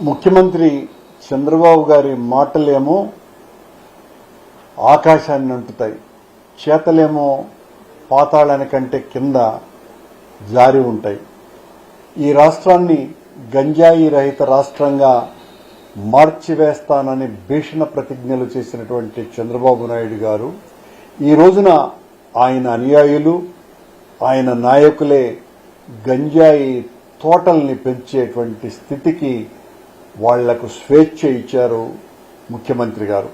ముఖ్యమంత్రి చంద్రబాబు గారి మాటలేమో ఆకాశాన్ని అంటుతాయి, చేతలేమో పాతాళానికంటే కింద జారి ఉంటాయి. ఈ రాష్ట్రాన్ని గంజాయి రహిత రాష్ట్రంగా మార్చివేస్తానని భీషణ ప్రతిజ్ఞలు చేసినటువంటి చంద్రబాబు నాయుడు గారు ఈ రోజున ఆయన అనుయాయులు, ఆయన నాయకులే గంజాయి తోటల్ని పెంచేటువంటి స్థితికి వాళ్లకు స్వేచ్ఛ ఇచ్చారు ముఖ్యమంత్రి గారు.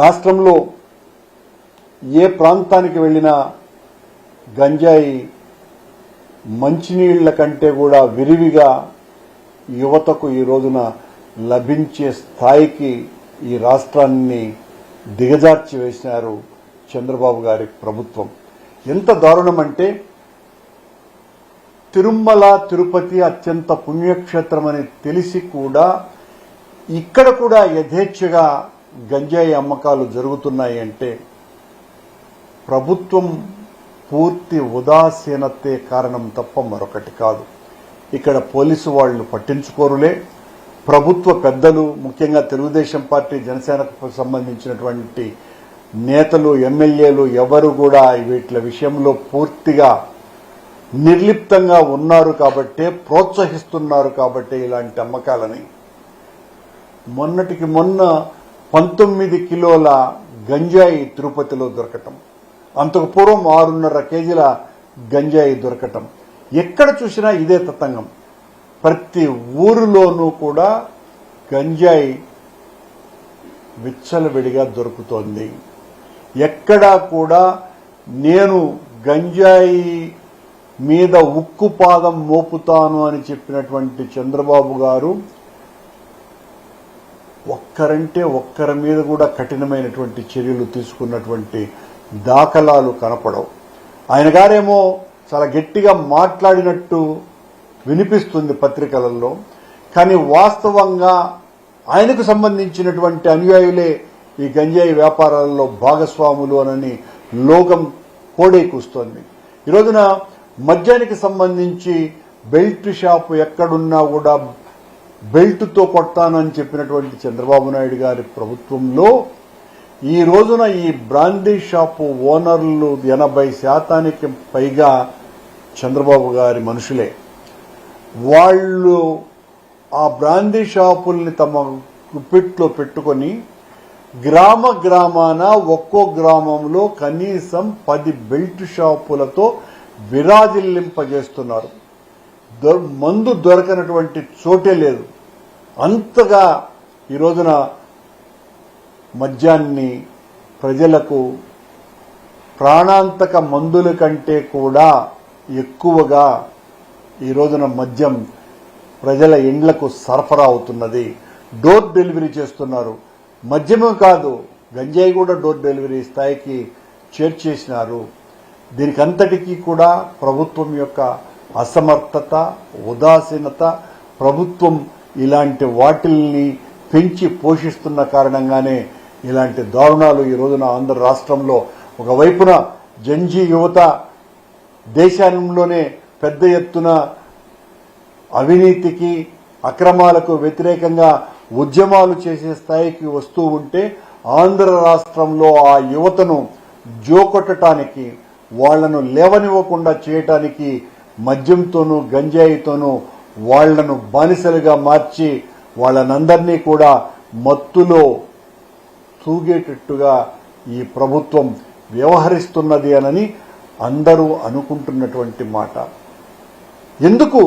రాష్ట్రంలో ఏ ప్రాంతానికి వెళ్లినా గంజాయి మంచినీళ్ల కంటే కూడా విరివిగా యువతకు ఈ రోజున లభించే స్థాయికి ఈ రాష్ట్రాన్ని దిగజార్చి వేసినారు చంద్రబాబు గారి ప్రభుత్వం. ఎంత దారుణం అంటే, తిరుమల తిరుపతి అత్యంత పుణ్యక్షేత్రమని తెలిసి కూడా ఇక్కడ కూడా యథేచ్ఛగా గంజాయి అమ్మకాలు జరుగుతున్నాయి అంటే ప్రభుత్వం పూర్తి ఉదాసీనతే కారణం తప్ప మరొకటి కాదు. ఇక్కడ పోలీసు వాళ్లు పట్టించుకోరులే. ప్రభుత్వ పెద్దలు, ముఖ్యంగా తెలుగుదేశం పార్టీ, జనసేనకు సంబంధించినటువంటి నేతలు, ఎమ్మెల్యేలు ఎవరు కూడా వీటి విషయంలో పూర్తిగా నిర్లిప్తంగా ఉన్నారు కాబట్టే, ప్రోత్సహిస్తున్నారు కాబట్టే ఇలాంటి అమ్మకాలని. మొన్నటికి మొన్న 19 కిలోల గంజాయి తిరుపతిలో దొరకటం, అంతకు పూర్వం 6.5 కేజీల గంజాయి దొరకటం. ఎక్కడ చూసినా ఇదే తతంగం. ప్రతి ఊరిలోనూ కూడా గంజాయి విచ్చలవిడిగా దొరుకుతోంది. ఎక్కడా కూడా నేను గంజాయి మీద ఉక్కు పాదం మోపుతాను అని చెప్పినటువంటి చంద్రబాబు గారు ఒక్కరంటే ఒక్కరి మీద కూడా కఠినమైనటువంటి చర్యలు తీసుకున్నటువంటి దాఖలాలు కనపడవు. ఆయన గారేమో చాలా గట్టిగా మాట్లాడినట్టు వినిపిస్తుంది పత్రికలలో, కానీ వాస్తవంగా ఆయనకు సంబంధించినటువంటి అనుయాయులే ఈ గంజాయి వ్యాపారాలలో భాగస్వాములు అనని లోకం కోడైకూస్తోంది. ఈ రోజున మద్యానికి సంబంధించి బెల్ట్ షాపు ఎక్కడున్నా కూడా బెల్ట్తో కొడతానని చెప్పినటువంటి చంద్రబాబు నాయుడు గారి ప్రభుత్వంలో ఈ రోజున ఈ బ్రాందీ షాపు ఓనర్లు 80% పైగా చంద్రబాబు గారి మనుషులే. వాళ్ళు ఆ బ్రాందీ షాపుల్ని తమ గుప్పిట్లో పెట్టుకొని గ్రామాన ఒక్కో గ్రామంలో కనీసం 10 బెల్ట్ షాపులతో విరాజిల్లింపజేస్తున్నారు. మందు దొరకనటువంటి చోటే లేదు. అంతగా ఈ రోజున మద్యాన్ని ప్రజలకు ప్రాణాంతక మందుల కంటే కూడా ఎక్కువగా ఈ రోజున మద్యం ప్రజల ఇండ్లకు సరఫరా అవుతున్నది. డోర్ డెలివరీ చేస్తున్నారు. మద్యమే కాదు, గంజాయి కూడా డోర్ డెలివరీ స్థాయికి చేర్చేసినారు. దీనికంతటికీ కూడా ప్రభుత్వం యొక్క అసమర్థత, ఉదాసీనత, ప్రభుత్వం ఇలాంటి వాటిల్ని పెంచి పోషిస్తున్న కారణంగానే ఇలాంటి దారుణాలు ఈ రోజున ఆంధ్ర రాష్ట్రంలో ఒకవైపున జంజీ యువత దేశంలోనే పెద్ద ఎత్తున అవినీతికి, అక్రమాలకు వ్యతిరేకంగా ఉద్యమాలు చేసే స్థాయికి వస్తూ ఉంటే, ఆంధ్ర రాష్ట్రంలో ఆ యువతను జోకొట్టడానికి, వాళ్లను లేవనివ్వకుండా చేయటానికి మద్యంతోనూ గంజాయితోనూ వాళ్లను బానిసలుగా మార్చి వాళ్ళనందరినీ కూడా మత్తులో తూగేటట్టుగా ఈ ప్రభుత్వం వ్యవహరిస్తున్నది అనని అందరూ అనుకుంటున్నటువంటి మాట. ఎందుకు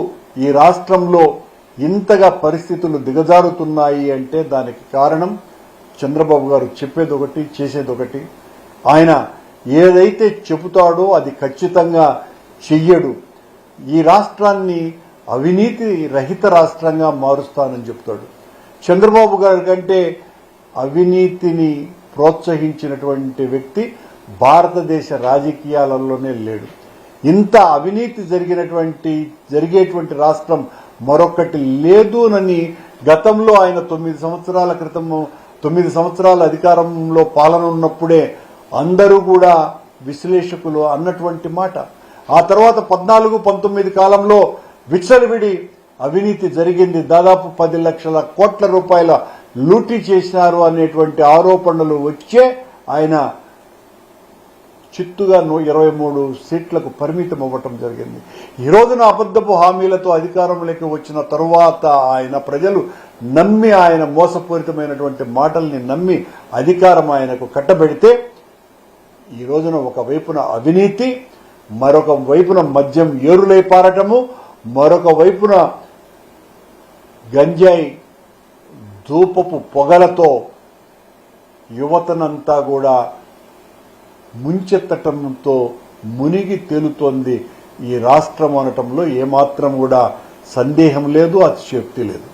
ఈ రాష్ట్రంలో ఇంతగా పరిస్థితులు దిగజారుతున్నాయి అంటే దానికి కారణం చంద్రబాబు గారు చెప్పేదొకటి, చేసేదొకటి. ఆయన ఏదైతే చెబుతాడో అది ఖచ్చితంగా చెయ్యడు. ఈ రాష్ట్రాన్ని అవినీతి రహిత రాష్ట్రంగా మారుస్తానని చెప్తాడు. చంద్రబాబు గారి కంటే అవినీతిని ప్రోత్సహించినటువంటి వ్యక్తి భారతదేశ రాజకీయాలలోనే లేడు. ఇంత అవినీతి జరిగేటువంటి రాష్ట్రం మరొకటి లేదునని గతంలో ఆయన 9 సంవత్సరాల క్రితం 9 సంవత్సరాల అధికారంలో పాలన ఉన్నప్పుడే అందరూ కూడా విశ్లేషకులు అన్నటువంటి మాట. ఆ తర్వాత 14-19 కాలంలో విచ్చలవిడి అవినీతి జరిగింది, దాదాపు 10 లక్షల కోట్ల రూపాయల లూటీ చేసినారు అనేటువంటి ఆరోపణలు వచ్చే ఆయన చిత్తుగా 23 సీట్లకు పరిమితం అవ్వటం జరిగింది. ఈ రోజున అబద్ధపు హామీలతో అధికారంలోకి వచ్చిన తరువాత ఆయన ప్రజలు నమ్మి ఆయన మోసపూరితమైనటువంటి మాటల్ని నమ్మి అధికారం ఆయనకు కట్టబెడితే ఈ రోజున ఒక వైపున అవినీతి, మరొక వైపున మద్యం ఏరులై పారటము, మరొక వైపున గంజాయి ధూపపు పొగలతో యువతనంతా కూడా ముంచెత్తటంతో మునిగి తేలుతోంది ఈ రాష్ట్రం అనటంలో ఏమాత్రం కూడా సందేహం లేదు, అతిశయోక్తి లేదు.